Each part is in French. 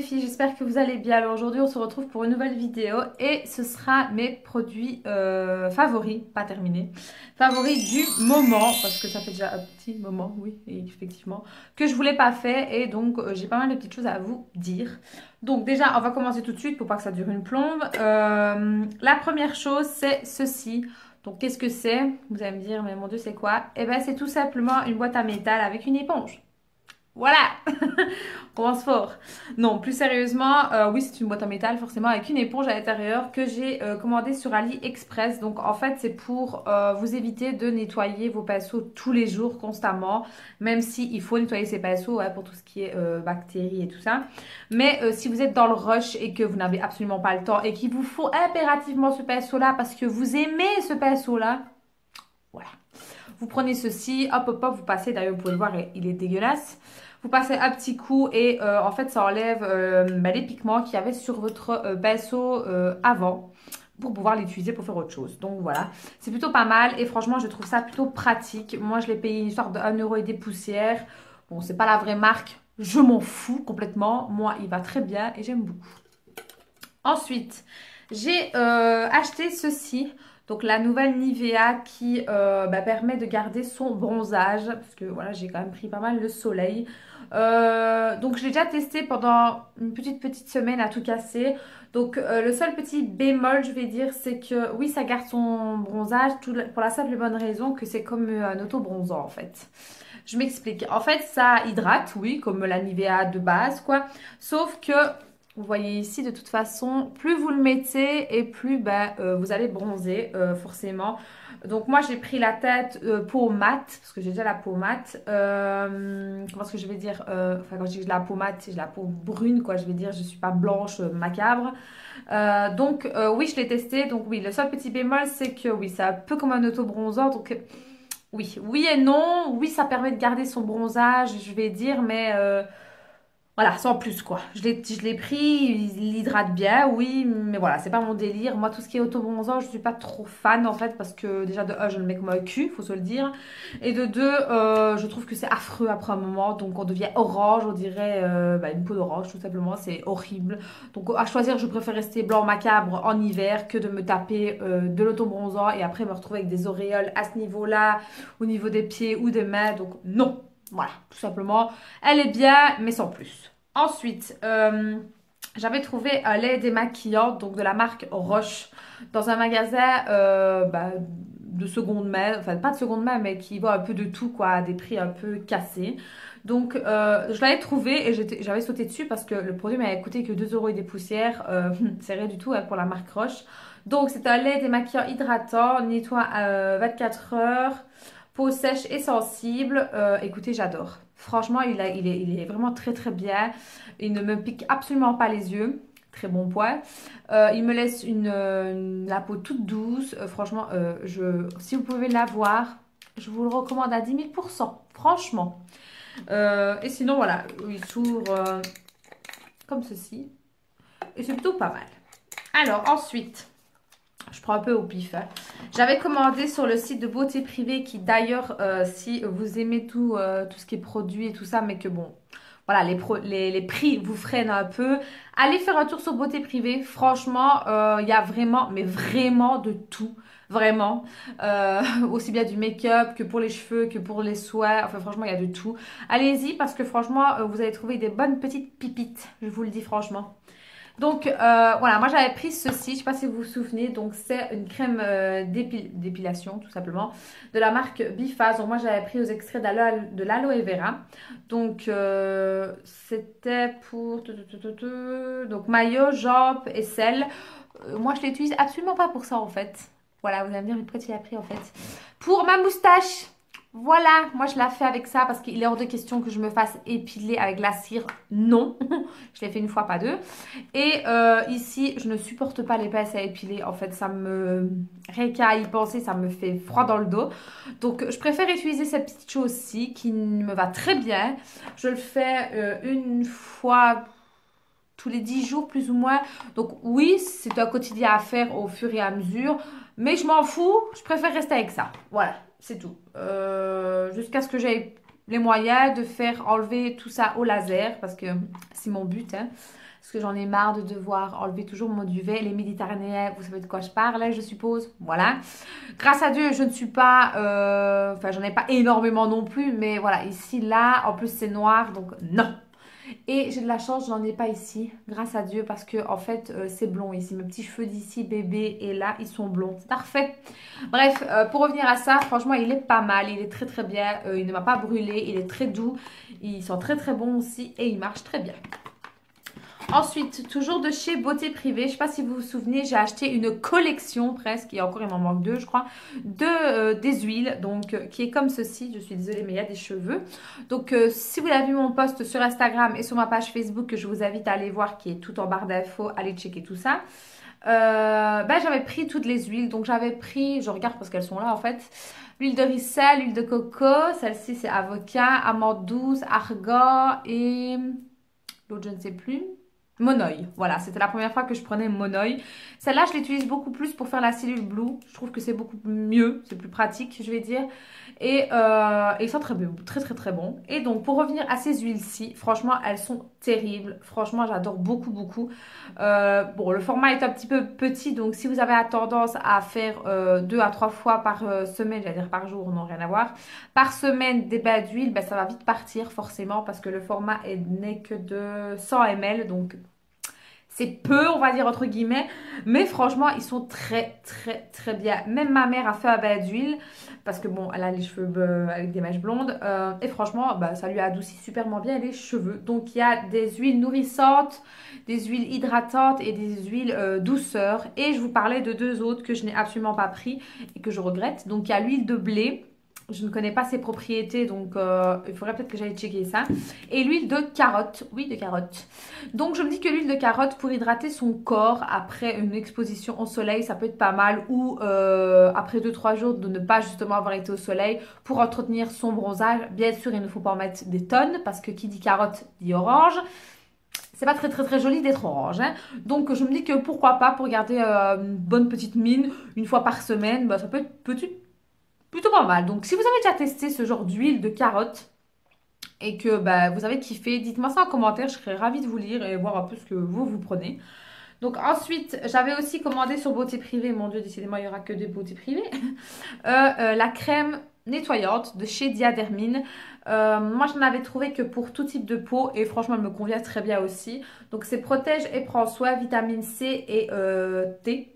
filles, j'espère que vous allez bien. Alors aujourd'hui on se retrouve pour une nouvelle vidéo et ce sera mes produits favoris, pas terminés, favoris du moment parce que ça fait déjà un petit moment, oui, effectivement, que je voulais pas faire et donc j'ai pas mal de petites choses à vous dire. Donc déjà on va commencer tout de suite pour pas que ça dure une plombe. La première chose c'est ceci. Donc qu'est-ce que c'est? Vous allez me dire mais mon Dieu c'est quoi? Eh ben c'est tout simplement une boîte à métal avec une éponge. Voilà, on commence fort. Non, plus sérieusement, oui, c'est une boîte en métal, forcément, avec une éponge à l'intérieur que j'ai commandée sur AliExpress. Donc, en fait, c'est pour vous éviter de nettoyer vos pinceaux tous les jours, constamment, même si il faut nettoyer ses pinceaux pour tout ce qui est bactéries et tout ça. Mais si vous êtes dans le rush et que vous n'avez absolument pas le temps et qu'il vous faut impérativement ce pinceau-là parce que vous aimez ce pinceau-là, voilà. Vous prenez ceci, hop, hop, hop, vous passez, d'ailleurs, vous pouvez le voir, il est dégueulasse. Vous passez un petit coup et en fait ça enlève les pigments qu'il y avait sur votre pinceau avant pour pouvoir l'utiliser pour faire autre chose. Donc voilà, c'est plutôt pas mal et franchement je trouve ça plutôt pratique. Moi je l'ai payé une histoire de 1 € et des poussières. Bon, c'est pas la vraie marque, je m'en fous complètement. Moi il va très bien et j'aime beaucoup. Ensuite, j'ai acheté ceci. Donc la nouvelle Nivea qui permet de garder son bronzage. Parce que voilà, j'ai quand même pris pas mal le soleil. Donc je l'ai déjà testé pendant une petite semaine à tout casser. Donc le seul petit bémol je vais dire c'est que oui ça garde son bronzage pour la simple et bonne raison que c'est comme un auto-bronzant en fait. Je m'explique. En fait ça hydrate, oui, comme la Nivea de base quoi. Sauf que vous voyez ici, de toute façon, plus vous le mettez et plus vous allez bronzer, forcément. Donc moi, j'ai pris la tête peau mate, parce que j'ai déjà la peau mate. Comment est-ce que je vais dire enfin, quand je dis la peau mate, j'ai la peau brune, quoi. Je vais dire, je suis pas blanche, macabre. Oui, je l'ai testé. Donc oui, le seul petit bémol, c'est que oui, c'est un peu comme un auto-bronzant. Donc oui, oui et non. Oui, ça permet de garder son bronzage, je vais dire, mais... voilà, sans plus quoi. Je l'ai pris, il hydrate bien, oui, mais voilà, c'est pas mon délire. Moi, tout ce qui est auto-bronzant, je suis pas trop fan en fait, parce que déjà de un, je le mets comme un cul, faut se le dire. Et de deux, je trouve que c'est affreux après un moment, donc on devient orange, on dirait une peau d'orange tout simplement, c'est horrible. Donc à choisir, je préfère rester blanc macabre en hiver que de me taper de l'auto-bronzant et après me retrouver avec des auréoles à ce niveau-là, au niveau des pieds ou des mains, donc non. Voilà, tout simplement. Elle est bien, mais sans plus. Ensuite, j'avais trouvé un lait démaquillant, donc de la marque Roche, dans un magasin de seconde main, enfin pas de seconde main, mais qui vend un peu de tout, quoi, à des prix un peu cassés. Donc, je l'avais trouvé et j'avais sauté dessus parce que le produit m'avait coûté que 2 € et des poussières. C'est rien du tout pour la marque Roche. Donc, c'est un lait démaquillant hydratant, nettoie 24 heures. Peau sèche et sensible, écoutez, j'adore. Franchement, il est vraiment très très bien. Il ne me pique absolument pas les yeux. Très bon point. Il me laisse la peau toute douce. Franchement, si vous pouvez l'avoir, je vous le recommande à 10 000%. Franchement. Et sinon, voilà, il s'ouvre comme ceci. Et c'est plutôt pas mal. Alors, ensuite... Je prends un peu au pif. J'avais commandé sur le site de Beauté Privée qui d'ailleurs, si vous aimez tout ce qui est produit et tout ça, mais que bon, voilà, les prix vous freinent un peu, allez faire un tour sur Beauté Privée. Franchement, il y a vraiment, mais vraiment de tout. Vraiment. Aussi bien du make-up que pour les cheveux, que pour les soins. Enfin, franchement, il y a de tout. Allez-y parce que franchement, vous allez trouver des bonnes petites pipites. Je vous le dis franchement. Donc voilà, moi j'avais pris ceci, je ne sais pas si vous vous souvenez, donc c'est une crème d'épilation tout simplement de la marque Bifaz. Donc moi j'avais pris aux extraits de l'aloe vera. Donc c'était pour donc maillot, jambes et sel. Moi je l'utilise absolument pas pour ça en fait. Voilà, vous allez me dire mais pourquoi tu l'as pris en fait? Pour ma moustache. Voilà, moi je la fais avec ça parce qu'il est hors de question que je me fasse épiler avec la cire. Non, je l'ai fait une fois, pas deux. Et ici, je ne supporte pas les pinces à épiler. En fait, ça me... Rien qu'à y penser, ça me fait froid dans le dos. Donc, je préfère utiliser cette petite chose-ci qui me va très bien. Je le fais une fois tous les 10 jours plus ou moins. Donc oui, c'est un quotidien à faire au fur et à mesure. Mais je m'en fous, je préfère rester avec ça. Voilà, c'est tout. Jusqu'à ce que j'aie les moyens de faire enlever tout ça au laser. Parce que c'est mon but. Hein. parce que j'en ai marre de devoir enlever toujours mon duvet. Les Méditerranéens, vous savez de quoi je parle, je suppose. Voilà. Grâce à Dieu, je ne suis pas... Enfin, j'en ai pas énormément non plus, mais voilà, ici, là, en plus, c'est noir, donc non. Et j'ai de la chance, je n'en ai pas ici, grâce à Dieu, parce que en fait, c'est blond ici. Mes petits cheveux d'ici, bébé, et là, ils sont blonds. C'est parfait. Bref, pour revenir à ça, franchement, il est pas mal. Il est très très bien. Il ne m'a pas brûlé. Il est très doux. Il sent très très bon aussi et il marche très bien. Ensuite, toujours de chez Beauté Privée, je ne sais pas si vous vous souvenez, j'ai acheté une collection presque, et encore il m'en manque deux je crois, des huiles, donc qui est comme ceci. Je suis désolée mais il y a des cheveux. Donc si vous avez vu mon post sur Instagram et sur ma page Facebook, que je vous invite à aller voir, qui est tout en barre d'infos, allez checker tout ça. J'avais pris toutes les huiles, donc j'avais pris, je regarde parce qu'elles sont là en fait, l'huile de ricin, l'huile de coco, celle-ci c'est avocat, amande douce, argan et l'autre je ne sais plus. Monoï, voilà, c'était la première fois que je prenais Monoï. Celle-là, je l'utilise beaucoup plus pour faire la cellule Blue. Je trouve que c'est beaucoup mieux, c'est plus pratique, je vais dire. Et ils sont très bon, très très très bon. Et donc, pour revenir à ces huiles-ci, franchement, elles sont terribles. Franchement, j'adore beaucoup, beaucoup. Bon, le format est un petit peu petit, donc si vous avez la tendance à faire 2 à 3 fois par semaine, j'allais dire par jour, non, rien à voir, par semaine des bains d'huile, ça va vite partir forcément parce que le format n'est que de 100 ml, donc c'est peu, on va dire, entre guillemets. Mais franchement, ils sont très, très, très bien. Même ma mère a fait un bain d'huile. Parce que bon, elle a les cheveux avec des mèches blondes. Et franchement, ça lui a adouci superment bien les cheveux. Donc, il y a des huiles nourrissantes, des huiles hydratantes et des huiles douceurs. Et je vous parlais de deux autres que je n'ai absolument pas pris et que je regrette. Donc, il y a l'huile de blé. Je ne connais pas ses propriétés, donc il faudrait peut-être que j'aille checker ça. Et l'huile de carotte, oui, de carotte. Donc je me dis que l'huile de carotte, pour hydrater son corps après une exposition au soleil, ça peut être pas mal. Ou après 2-3 jours de ne pas justement avoir été au soleil pour entretenir son bronzage. Bien sûr, il ne faut pas en mettre des tonnes parce que qui dit carotte dit orange. C'est pas très très très joli d'être orange, hein. Donc je me dis que pourquoi pas, pour garder une bonne petite mine une fois par semaine, ça peut être plutôt pas mal. Donc si vous avez déjà testé ce genre d'huile de carotte et que vous avez kiffé, dites-moi ça en commentaire, je serais ravie de vous lire et voir un peu ce que vous prenez. Donc ensuite, j'avais aussi commandé sur Beauté Privée, mon Dieu, décidément il n'y aura que des beautés privées, la crème nettoyante de chez Diadermine. Moi je n'en avais trouvé que pour tout type de peau et franchement elle me convient très bien aussi. Donc c'est protège et prend soin, vitamine C et T.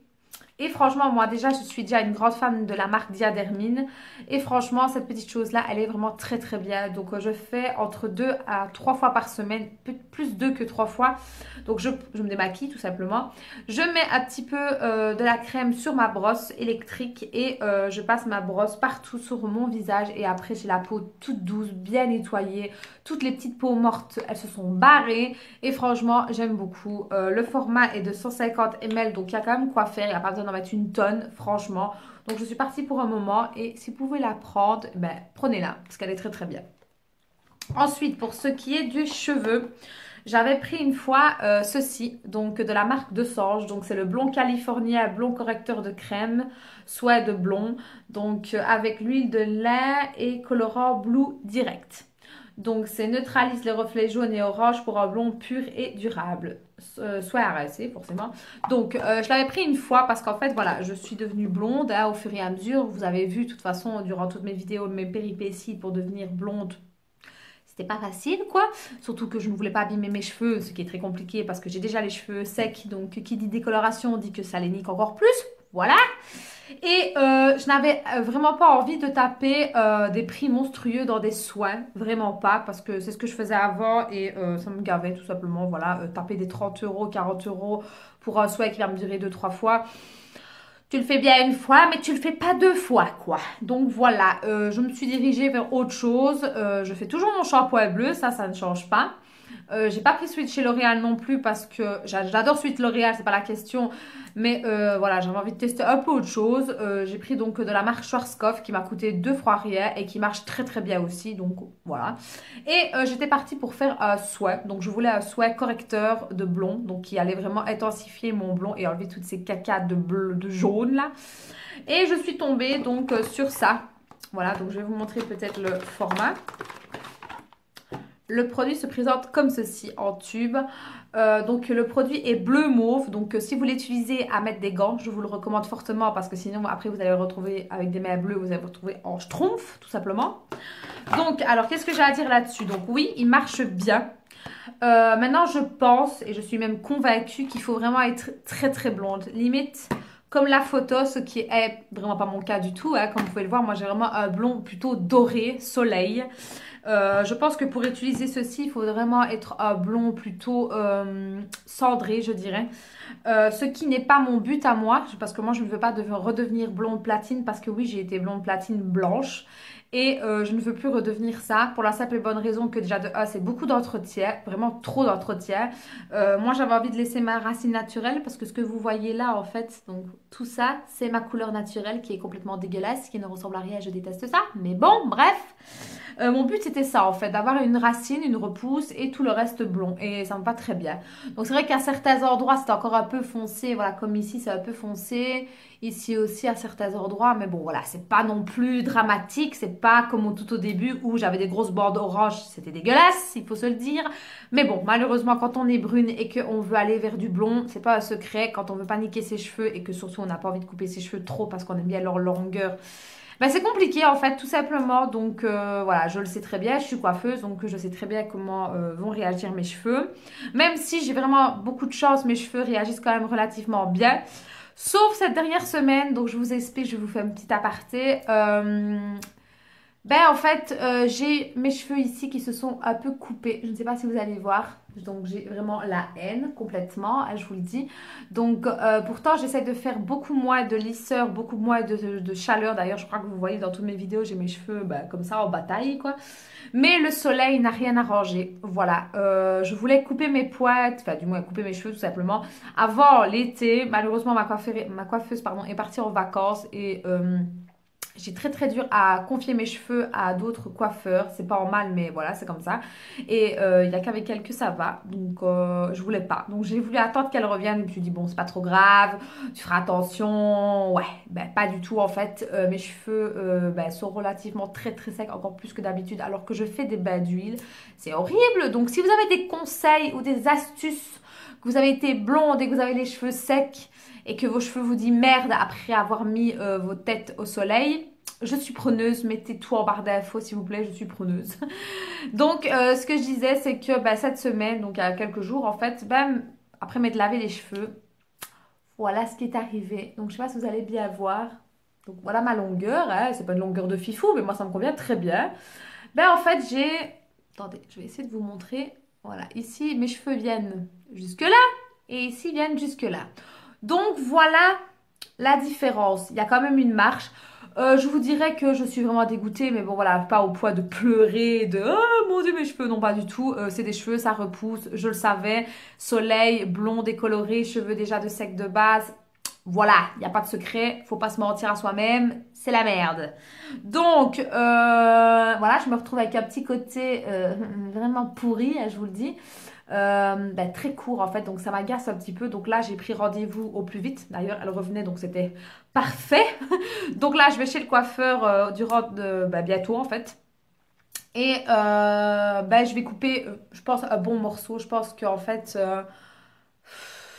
Et franchement, moi déjà, je suis déjà une grande fan de la marque Diadermine. Et franchement, cette petite chose-là, elle est vraiment très très bien. Donc je fais entre 2 à 3 fois par semaine, plus 2 que 3 fois. Donc je me démaquille tout simplement. Je mets un petit peu de la crème sur ma brosse électrique et je passe ma brosse partout sur mon visage. Et après, j'ai la peau toute douce, bien nettoyée. Toutes les petites peaux mortes, elles se sont barrées. Et franchement, j'aime beaucoup. Le format est de 150 ml, donc il y a quand même quoi faire. Il n'y a pas besoin d'en mettre une tonne, franchement. Donc je suis partie pour un moment. Et si vous pouvez la prendre, prenez-la. Parce qu'elle est très très bien. Ensuite, pour ce qui est du cheveu, j'avais pris une fois ceci, donc de la marque de Sange. Donc c'est le blond californien, blond correcteur de crème, soin de blond. Donc avec l'huile de lin et colorant Blue Direct. Donc, c'est neutralise les reflets jaunes et orange pour un blond pur et durable. Soit arrêté, forcément. Donc, je l'avais pris une fois parce qu'en fait, voilà, je suis devenue blonde au fur et à mesure. Vous avez vu, de toute façon, durant toutes mes vidéos, mes péripéties pour devenir blonde. C'était pas facile, quoi. Surtout que je ne voulais pas abîmer mes cheveux, ce qui est très compliqué parce que j'ai déjà les cheveux secs. Donc, qui dit décoloration dit que ça les nique encore plus. Voilà. Et je n'avais vraiment pas envie de taper des prix monstrueux dans des soins, vraiment pas, parce que c'est ce que je faisais avant et ça me gavait tout simplement, voilà, taper des 30 €, 40 € pour un soin qui va me durer 2-3 fois. Tu le fais bien une fois, mais tu le fais pas 2 fois, quoi. Donc voilà, je me suis dirigée vers autre chose. Je fais toujours mon shampoing bleu, ça ne change pas. J'ai pas pris celui de chez L'Oréal non plus parce que j'adore celui de L'Oréal, c'est pas la question. Mais voilà, j'avais envie de tester un peu autre chose. J'ai pris donc de la marque Schwarzkopf qui m'a coûté 2 fois rien et qui marche très très bien aussi. Donc voilà. Et j'étais partie pour faire un soin. Donc je voulais un soin correcteur de blond. Donc qui allait vraiment intensifier mon blond et enlever toutes ces cacas de bleu, de jaune là. Et je suis tombée donc sur ça. Voilà, donc je vais vous montrer peut-être le format. Le produit se présente comme ceci en tube. Donc le produit est bleu mauve. Donc si vous l'utilisez à mettre des gants, je vous le recommande fortement parce que sinon après vous allez le retrouver avec des mains bleues, vous allez vous retrouver en schtroumpf tout simplement. Donc alors qu'est-ce que j'ai à dire là-dessus? Donc oui, il marche bien. Maintenant je pense et je suis même convaincue qu'il faut vraiment être très très blonde. Limite comme la photo, ce qui est vraiment pas mon cas du tout. Hein. Comme vous pouvez le voir, moi j'ai vraiment un blond plutôt doré, soleil. Je pense que pour utiliser ceci, il faut vraiment être un blond plutôt cendré, je dirais. Ce qui n'est pas mon but à moi, parce que moi je ne veux pas redevenir blonde platine, parce que oui, j'ai été blonde platine blanche. Et je ne veux plus redevenir ça pour la simple et bonne raison que déjà de A, c'est beaucoup d'entretien, vraiment trop d'entretien. Moi j'avais envie de laisser ma racine naturelle parce que ce que vous voyez là en fait, donc tout ça c'est ma couleur naturelle qui est complètement dégueulasse, qui ne ressemble à rien, je déteste ça. Mais bon, bref. Mon but c'était ça en fait, d'avoir une racine, une repousse et tout le reste blond et ça me va très bien. Donc c'est vrai qu'à certains endroits c'est encore un peu foncé, voilà comme ici c'est un peu foncé, ici aussi à certains endroits, mais bon voilà c'est pas non plus dramatique, c'est pas comme tout au début où j'avais des grosses bordes orange, c'était dégueulasse, il faut se le dire. Mais bon malheureusement quand on est brune et qu'on veut aller vers du blond, c'est pas un secret, quand on veut pas niquer ses cheveux et que surtout on n'a pas envie de couper ses cheveux trop parce qu'on aime bien leur longueur. Ben, c'est compliqué en fait tout simplement donc voilà je le sais très bien, je suis coiffeuse donc je sais très bien comment vont réagir mes cheveux, même si j'ai vraiment beaucoup de chance, mes cheveux réagissent quand même relativement bien sauf cette dernière semaine, donc je vous explique, je vous fais un petit aparté. Ben en fait, j'ai mes cheveux ici qui se sont un peu coupés. Je ne sais pas si vous allez voir. Donc j'ai vraiment la haine complètement, je vous le dis. Donc pourtant j'essaie de faire beaucoup moins de lisseur, beaucoup moins de chaleur. D'ailleurs je crois que vous voyez dans toutes mes vidéos, j'ai mes cheveux ben, comme ça en bataille quoi. Mais le soleil n'a rien arrangé. Voilà, je voulais couper mes pointes, enfin du moins couper mes cheveux tout simplement avant l'été. Malheureusement ma coiffeuse pardon, est partie en vacances et... j'ai très très dur à confier mes cheveux à d'autres coiffeurs, c'est pas en mal mais voilà c'est comme ça et il n'y a qu'avec elle que ça va donc je voulais pas, donc j'ai voulu attendre qu'elle revienne et puis je me suis dit bon c'est pas trop grave, tu feras attention, ouais ben pas du tout en fait, mes cheveux ben, sont relativement très très secs, encore plus que d'habitude alors que je fais des bains d'huile, c'est horrible. Donc si vous avez des conseils ou des astuces, que vous avez été blonde et que vous avez les cheveux secs et que vos cheveux vous disent merde après avoir mis vos têtes au soleil, je suis preneuse, mettez tout en barre d'infos s'il vous plaît, je suis preneuse. Donc ce que je disais c'est que bah, cette semaine, donc il y a quelques jours en fait, ben, après m'être lavé les cheveux, voilà ce qui est arrivé. Donc je sais pas si vous allez bien voir. Donc voilà ma longueur, hein. C'est pas une longueur de fifou mais moi ça me convient très bien. Ben en fait j'ai... Attendez, je vais essayer de vous montrer. Voilà, ici mes cheveux viennent jusque là et ici ils viennent jusque là. Donc voilà la différence. Il y a quand même une marche. Je vous dirais que je suis vraiment dégoûtée, mais bon voilà, pas au point de pleurer, de oh mon dieu mes cheveux, non pas du tout. C'est des cheveux, ça repousse, je le savais. Soleil, blond décoloré, cheveux déjà de sec de base. Voilà, il n'y a pas de secret, faut pas se mentir à soi-même, c'est la merde. Donc voilà, je me retrouve avec un petit côté vraiment pourri, hein, je vous le dis. Ben, très court en fait, donc ça m'agace un petit peu. Donc là j'ai pris rendez-vous au plus vite, d'ailleurs elle revenait donc c'était parfait. Donc là je vais chez le coiffeur durant ben, bientôt en fait et ben, je vais couper je pense un bon morceau. Je pense qu'en fait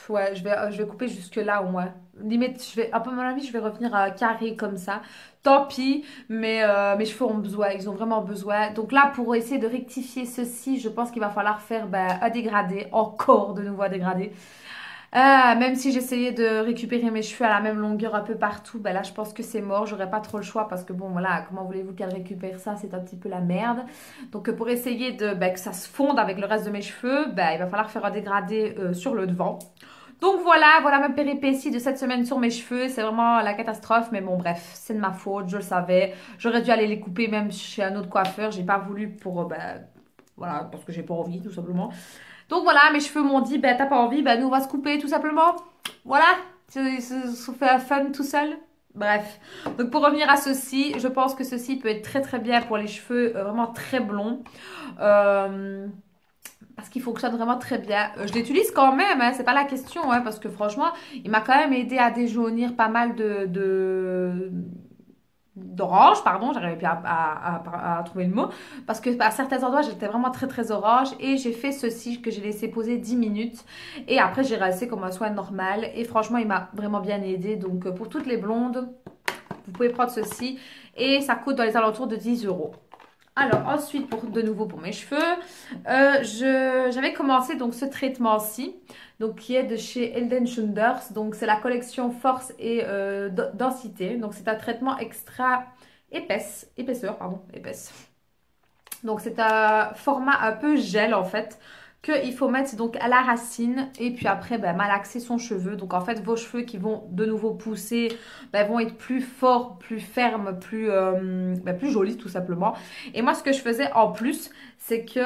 ouais je vais couper jusque là au moins, limite je vais, à mon avis je vais revenir à carré comme ça, tant pis, mais mes cheveux ont besoin, ils ont vraiment besoin. Donc là pour essayer de rectifier ceci, je pense qu'il va falloir faire ben, un dégradé, encore de nouveau un dégradé. Même si j'essayais de récupérer mes cheveux à la même longueur un peu partout, ben là je pense que c'est mort, j'aurais pas trop le choix parce que bon voilà, comment voulez-vous qu'elle récupère ça, c'est un petit peu la merde. Donc pour essayer de ben, que ça se fonde avec le reste de mes cheveux, ben, il va falloir faire un dégradé sur le devant. Donc voilà, voilà ma péripétie de cette semaine sur mes cheveux, c'est vraiment la catastrophe, mais bon bref, c'est de ma faute, je le savais. J'aurais dû aller les couper même chez un autre coiffeur, j'ai pas voulu pour, ben, voilà, parce que j'ai pas envie tout simplement. Donc voilà, mes cheveux m'ont dit, ben t'as pas envie, ben nous on va se couper tout simplement. Voilà, ils se fait un fun tout seul. Bref, donc pour revenir à ceci, je pense que ceci peut être très très bien pour les cheveux vraiment très blonds. Parce qu'il fonctionne vraiment très bien. Je l'utilise quand même, hein, c'est pas la question, hein, parce que franchement, il m'a quand même aidé à déjaunir pas mal d'orange, pardon, j'arrivais plus à trouver le mot, parce que à certains endroits j'étais vraiment très très orange et j'ai fait ceci que j'ai laissé poser 10 minutes et après j'ai rincé comme un soin normal et franchement il m'a vraiment bien aidé. Donc pour toutes les blondes, vous pouvez prendre ceci et ça coûte dans les alentours de 10 €. Alors ensuite, de nouveau pour mes cheveux, j'avais commencé donc ce traitement-ci, donc qui est de chez Elden Shoulders. Donc c'est la collection Force et Densité. Donc c'est un traitement extra épaisseur, pardon, épaisse. Donc c'est un format un peu gel en fait qu'il faut mettre donc à la racine et puis après malaxer son cheveu. Donc en fait vos cheveux qui vont de nouveau pousser vont être plus forts, plus fermes, plus jolis tout simplement. Et moi ce que je faisais en plus c'est que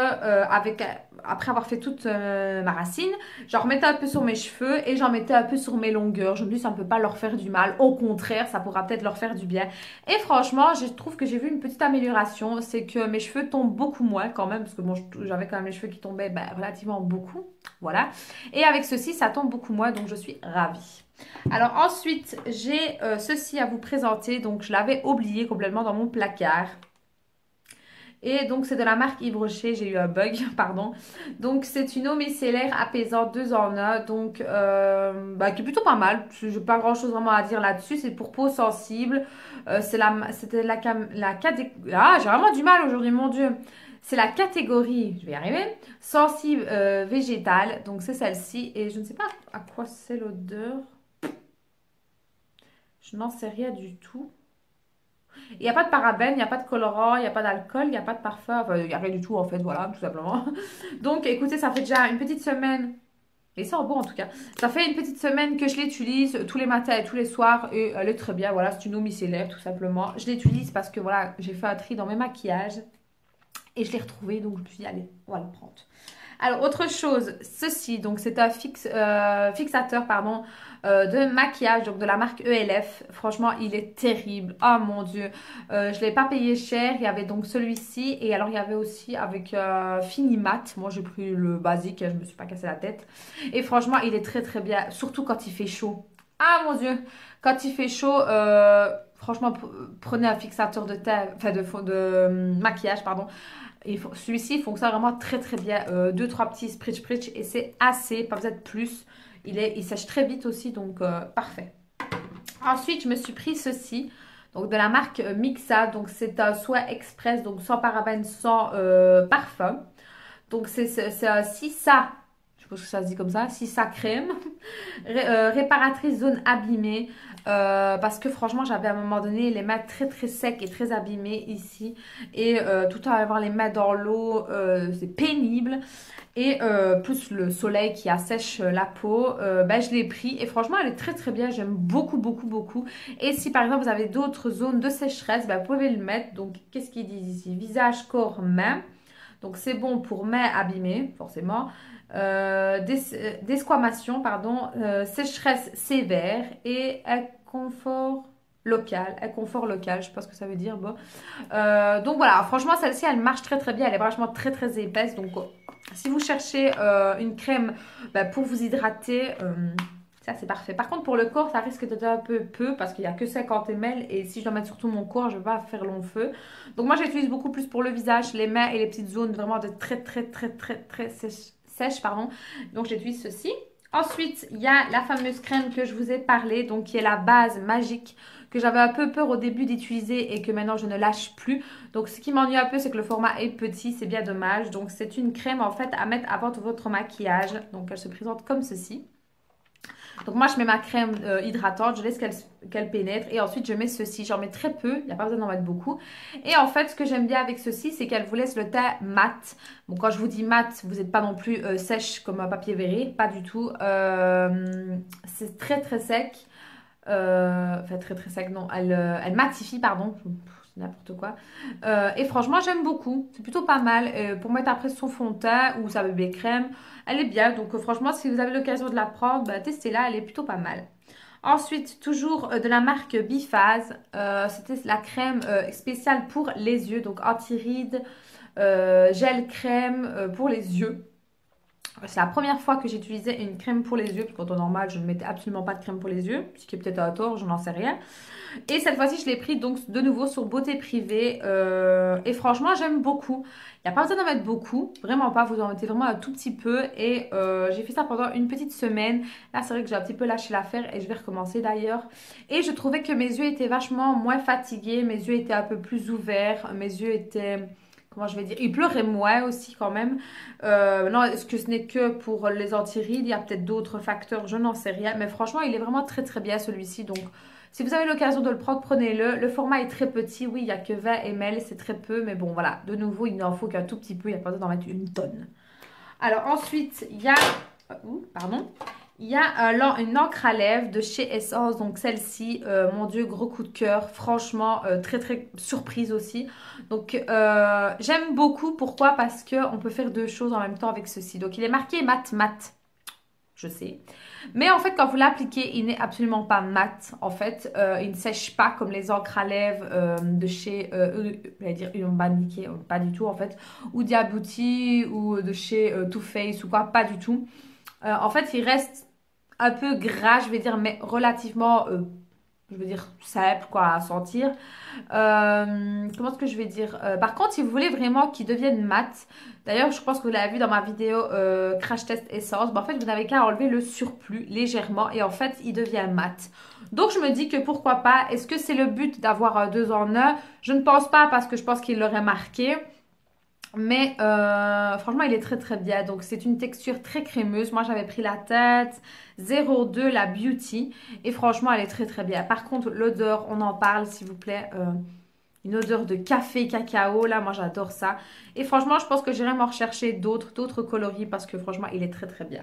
après avoir fait toute ma racine, j'en remettais un peu sur mes cheveux et j'en mettais un peu sur mes longueurs. Je me dis ça ne peut pas leur faire du mal, au contraire ça pourra peut-être leur faire du bien. Et franchement je trouve que j'ai vu une petite amélioration, c'est que mes cheveux tombent beaucoup moins quand même parce que bon j'avais quand même les cheveux qui tombaient relativement beaucoup, voilà. Et avec ceci ça tombe beaucoup moins donc je suis ravie. Alors ensuite j'ai ceci à vous présenter, donc je l'avais oublié complètement dans mon placard. Et donc c'est de la marque Yves Rocher, j'ai eu un bug, pardon. Donc c'est une eau micellaire apaisante 2 en 1, donc qui est plutôt pas mal. Je n'ai pas grand chose vraiment à dire là-dessus, c'est pour peau sensible. C'était la catégorie... Ah, j'ai vraiment du mal aujourd'hui, mon Dieu. C'est la catégorie, je vais y arriver, sensible végétale, donc c'est celle-ci. Et je ne sais pas à quoi c'est l'odeur. Je n'en sais rien du tout. Il n'y a pas de parabènes, il n'y a pas de colorant, il n'y a pas d'alcool, il n'y a pas de parfum, enfin, il n'y a rien du tout en fait, voilà, tout simplement. Donc écoutez, ça fait déjà une petite semaine, et ça sent bon en tout cas, ça fait une petite semaine que je l'utilise tous les matins et tous les soirs, et elle est très bien, voilà, c'est une eau micellaire tout simplement. Je l'utilise parce que voilà, j'ai fait un tri dans mes maquillages, et je l'ai retrouvé, donc je me suis dit, allez, on va le prendre. Alors, autre chose, ceci, donc c'est un fixateur, pardon, de maquillage, donc de la marque ELF. Franchement, il est terrible. Oh mon Dieu. Je ne l'ai pas payé cher. Il y avait donc celui-ci. Et alors, il y avait aussi avec Finimat. Moi, j'ai pris le basique. Je ne me suis pas cassé la tête. Et franchement, il est très très bien. Surtout quand il fait chaud. Ah mon Dieu. Quand il fait chaud, franchement, prenez un fixateur de teint, enfin de maquillage, pardon. Et celui-ci fonctionne vraiment très très bien. 2-3 petits spritz et c'est assez, pas besoin de plus. Il sèche très vite aussi, donc parfait. Ensuite, je me suis pris ceci. Donc de la marque Mixa. Donc c'est un soin express, donc sans parabènes, sans parfum. Donc c'est un Sisa. Je pense que ça se dit comme ça, Sisa crème. Réparatrice zone abîmée. Parce que franchement j'avais à un moment donné les mains très très secs et très abîmées ici et tout à avoir les mains dans l'eau c'est pénible et plus le soleil qui assèche la peau, je l'ai pris et franchement elle est très très bien, j'aime beaucoup beaucoup beaucoup. Et si par exemple vous avez d'autres zones de sécheresse, vous pouvez le mettre. Donc qu'est-ce qu'ils disent ici? Visage, corps, main. Donc c'est bon pour mains abîmées forcément. Desquamation, pardon, sécheresse sévère et inconfort local, je sais pas ce que ça veut dire, bon. Donc voilà, franchement celle-ci elle marche très très bien, elle est vraiment très très épaisse, donc si vous cherchez une crème pour vous hydrater, ça c'est parfait. Par contre pour le corps ça risque d'être un peu parce qu'il n'y a que 50 ml et si je dois mettre sur tout mon corps je vais pas faire long feu. Donc moi j'utilise beaucoup plus pour le visage, les mains et les petites zones vraiment de très sèche, pardon. Donc j'utilise ceci. Ensuite, il y a la fameuse crème que je vous ai parlé, donc qui est la base magique que j'avais un peu peur au début d'utiliser et que maintenant je ne lâche plus. Donc ce qui m'ennuie un peu, c'est que le format est petit, c'est bien dommage. Donc c'est une crème en fait à mettre avant votre maquillage. Donc elle se présente comme ceci. Donc moi je mets ma crème hydratante, je laisse qu'elle pénètre et ensuite je mets ceci, j'en mets très peu, il n'y a pas besoin d'en mettre beaucoup. Et en fait ce que j'aime bien avec ceci c'est qu'elle vous laisse le teint mat. Bon quand je vous dis mat, vous n'êtes pas non plus sèche comme un papier verré, pas du tout. C'est très très sec, enfin très très sec non, elle matifie pardon. N'importe quoi. Et franchement, j'aime beaucoup. C'est plutôt pas mal pour mettre après son fond de teint ou sa bébé crème. Elle est bien. Donc, franchement, si vous avez l'occasion de la prendre, testez-la. Elle est plutôt pas mal. Ensuite, toujours de la marque Biphase. C'était la crème spéciale pour les yeux. Donc, anti-rides, gel crème pour les yeux. C'est la première fois que j'utilisais une crème pour les yeux, parce qu'en temps normal, je ne mettais absolument pas de crème pour les yeux, ce qui est peut-être à tort, je n'en sais rien. Et cette fois-ci, je l'ai pris donc de nouveau sur Beauté Privée. Et franchement, j'aime beaucoup. Il n'y a pas besoin d'en mettre beaucoup, vraiment pas. Vous en mettez vraiment un tout petit peu. Et j'ai fait ça pendant une petite semaine. Là, c'est vrai que j'ai un petit peu lâché l'affaire et je vais recommencer d'ailleurs. Et je trouvais que mes yeux étaient vachement moins fatigués. Mes yeux étaient un peu plus ouverts. Mes yeux étaient... Comment je vais dire? Ils pleuraient moins aussi quand même. Non, est-ce que ce n'est que pour les antirides? Il y a peut-être d'autres facteurs, je n'en sais rien. Mais franchement, il est vraiment très très bien celui-ci. Donc, si vous avez l'occasion de le prendre, prenez-le. Le format est très petit. Oui, il n'y a que 20 ml, c'est très peu. Mais bon, voilà. De nouveau, il n'en faut qu'un tout petit peu. Il n'y a pas besoin d'en mettre une tonne. Alors ensuite, il y a... pardon. Il y a une encre à lèvres de chez Essence. Donc celle-ci, mon Dieu, gros coup de cœur. Franchement, très très surprise aussi. Donc j'aime beaucoup. Pourquoi? Parce qu'on peut faire deux choses en même temps avec ceci. Donc il est marqué mat mat. Je sais. Mais en fait, quand vous l'appliquez, il n'est absolument pas mat. En fait, il ne sèche pas comme les encres à lèvres de chez, j'allais dire Urban Decay, pas du tout en fait. Ou Diabuti, ou de chez Too Faced, ou quoi, pas du tout. En fait, il reste un peu gras, je vais dire, mais relativement, je veux dire, simple, quoi, à sentir. Comment est-ce que je vais dire? Par contre, si vous voulez vraiment qu'il devienne mat, d'ailleurs, je pense que vous l'avez vu dans ma vidéo Crash Test Essence, en fait, vous n'avez qu'à enlever le surplus légèrement et en fait, il devient mat. Donc, je me dis que pourquoi pas, est-ce que c'est le but d'avoir deux en un? Je ne pense pas parce que je pense qu'il l'aurait marqué. Mais franchement, il est très très bien. Donc, c'est une texture très crémeuse. Moi, j'avais pris la tête 02, la Beauty. Et franchement, elle est très très bien. Par contre, l'odeur, on en parle s'il vous plaît. Une odeur de café cacao. Là, moi, j'adore ça. Et franchement, je pense que j'irai m'en rechercher d'autres coloris parce que franchement, il est très très bien.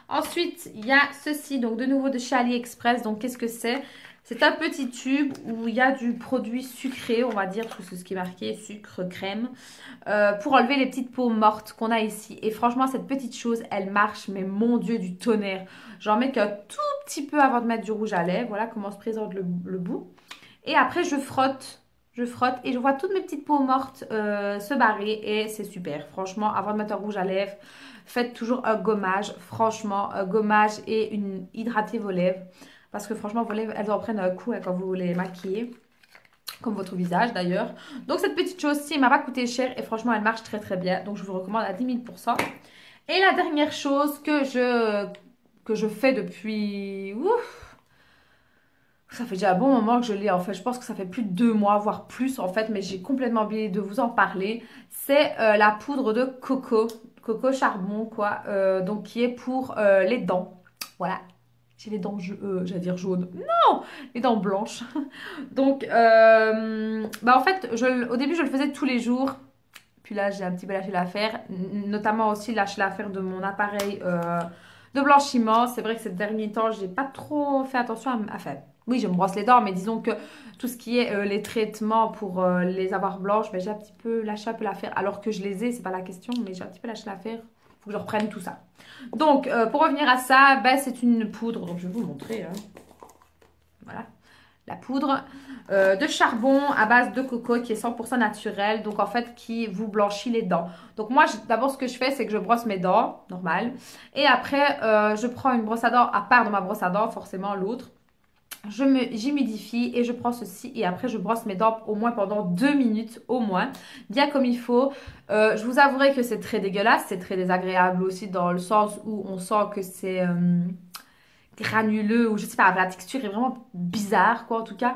Ensuite, il y a ceci, donc de nouveau de chez AliExpress. Donc, qu'est-ce que c'est? C'est un petit tube où il y a du produit sucré, on va dire, tout ce qui est marqué, sucre, crème, pour enlever les petites peaux mortes qu'on a ici. Et franchement, cette petite chose, elle marche, mais mon Dieu, du tonnerre. J'en mets qu'un tout petit peu avant de mettre du rouge à lèvres. Voilà comment se présente le bout. Et après, je frotte et je vois toutes mes petites peaux mortes se barrer et c'est super. Franchement, avant de mettre un rouge à lèvres, faites toujours un gommage. Franchement, un gommage et hydratez vos lèvres. Parce que franchement, vos lèvres, elles en prennent un coup hein, quand vous les maquillez. Comme votre visage d'ailleurs. Donc cette petite chose-ci, elle m'a pas coûté cher et franchement, elle marche très très bien. Donc je vous recommande à 10 000%. Et la dernière chose que je fais depuis... Ouf, ça fait déjà un bon moment que je l'ai en fait. Je pense que ça fait plus de 2 mois, voire plus en fait. Mais j'ai complètement oublié de vous en parler. C'est la poudre de coco. Coco charbon quoi. Donc qui est pour les dents. Voilà. J'ai les dents, j'allais dire jaunes. Non, les dents blanches. Donc, bah en fait, au début, je le faisais tous les jours. Puis là, j'ai un petit peu lâché l'affaire. Notamment aussi lâché l'affaire de mon appareil de blanchiment. C'est vrai que ces derniers temps, j'ai pas trop fait attention à faire. Oui, je me brosse les dents, mais disons que tout ce qui est les traitements pour les avoir blanches, ben, j'ai un petit peu lâché un peu l'affaire. Alors que je les ai, c'est pas la question, mais j'ai un petit peu lâché l'affaire. Faut que je reprenne tout ça. Donc, pour revenir à ça, ben, c'est une poudre. Donc, je vais vous montrer. Hein. Voilà. La poudre de charbon à base de coco qui est 100% naturel. Donc, en fait, qui vous blanchit les dents. Donc, moi, d'abord, ce que je fais, c'est que je brosse mes dents, normal. Et après, je prends une brosse à dents à part de ma brosse à dents, forcément l'autre. J'humidifie et je prends ceci et après je brosse mes dents au moins pendant 2 minutes au moins, bien comme il faut. Je vous avouerai que c'est très dégueulasse, c'est très désagréable aussi dans le sens où on sent que c'est granuleux ou je sais pas, la texture est vraiment bizarre quoi en tout cas.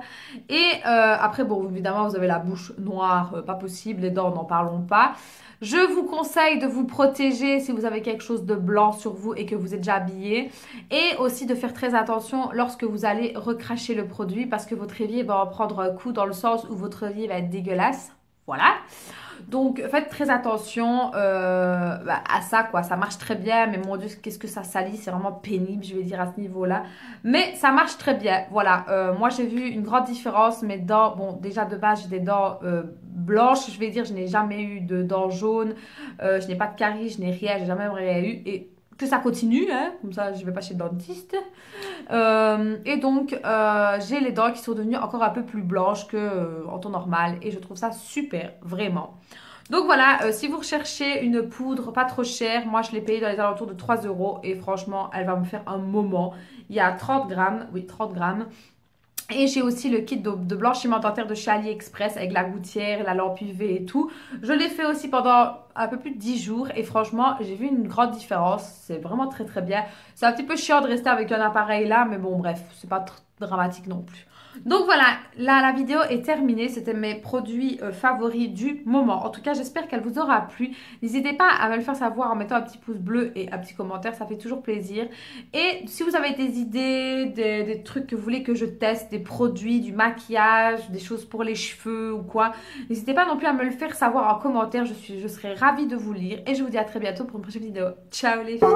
Et après bon évidemment vous avez la bouche noire, pas possible, les dents n'en parlons pas. Je vous conseille de vous protéger si vous avez quelque chose de blanc sur vous et que vous êtes déjà habillé. Et aussi de faire très attention lorsque vous allez recracher le produit parce que votre évier va en prendre un coup dans le sens où votre évier va être dégueulasse. Voilà. Donc faites très attention à ça quoi, ça marche très bien mais mon Dieu qu'est-ce que ça salit, c'est vraiment pénible je vais dire à ce niveau là, mais ça marche très bien, voilà, moi j'ai vu une grande différence, mes dents, bon déjà de base j'ai des dents blanches, je vais dire je n'ai jamais eu de dents jaunes, je n'ai pas de caries, je n'ai rien, j'ai jamais rien eu et que ça continue, hein, comme ça je vais pas chez le dentiste. Et donc j'ai les dents qui sont devenues encore un peu plus blanches que en temps normal et je trouve ça super, vraiment. Donc voilà, si vous recherchez une poudre pas trop chère, moi je l'ai payée dans les alentours de 3 euros et franchement, elle va me faire un moment. Il y a 30 grammes, oui 30 grammes. Et j'ai aussi le kit de blanchiment dentaire de chez AliExpress avec la gouttière, la lampe UV et tout. Je l'ai fait aussi pendant un peu plus de 10 jours et franchement, j'ai vu une grande différence. C'est vraiment très très bien. C'est un petit peu chiant de rester avec un appareil là, mais bon bref, c'est pas dramatique non plus. Donc voilà, là la vidéo est terminée. C'était mes produits favoris du moment. En tout cas, j'espère qu'elle vous aura plu. N'hésitez pas à me le faire savoir en mettant un petit pouce bleu et un petit commentaire, ça fait toujours plaisir. Et si vous avez des idées, des trucs que vous voulez que je teste, des produits, du maquillage, des choses pour les cheveux ou quoi, n'hésitez pas non plus à me le faire savoir en commentaire. Je serai ravie de vous lire. Et je vous dis à très bientôt pour une prochaine vidéo. Ciao les filles!